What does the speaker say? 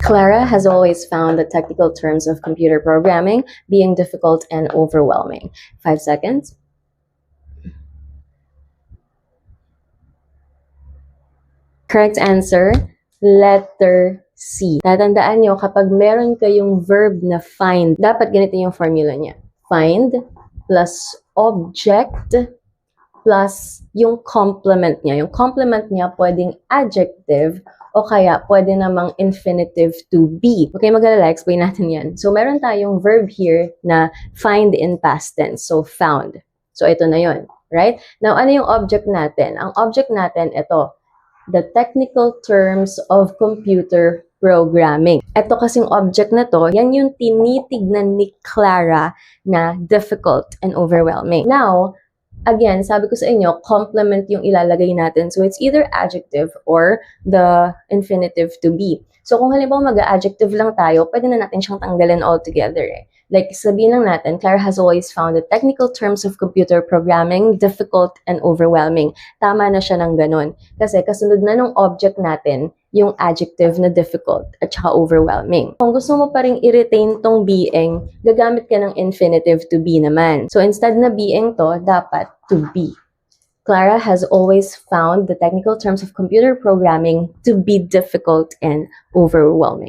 Clara has always found the technical terms of computer programming being difficult and overwhelming. 5 seconds. Correct answer, letter C. Tatandaan nyo, kapag meron kayong verb na find, dapat ganito yung formula niya. Find plus object plus yung complement niya. Yung complement niya pwedeng adjective o kaya pwede namang infinitive to be. Okay, mag-alala, explain natin yan. So, meron tayong verb here na find in past tense. So, found. So, ito na yon, right? Now, ano yung object natin? Ang object natin, ito, the technical terms of computer programming. Ito kasing object na to, yan yung tinitignan ni Clara na difficult and overwhelming. Now, again, sabi ko sa inyo, complement yung ilalagay natin. So, it's either adjective or the infinitive to be. So, kung halimbawa mag-adjective lang tayo, pwede na natin siyang tanggalin altogether eh. Like, sabihin lang natin, Clara has always found the technical terms of computer programming difficult and overwhelming. Tama na siya ng ganun. Kasi kasunod na ng object natin, yung adjective na difficult at saka overwhelming. Kung gusto mo pa rin i-retain tong being, gagamit ka ng infinitive to be naman. So, instead na being to, dapat to be. Clara has always found the technical terms of computer programming to be difficult and overwhelming.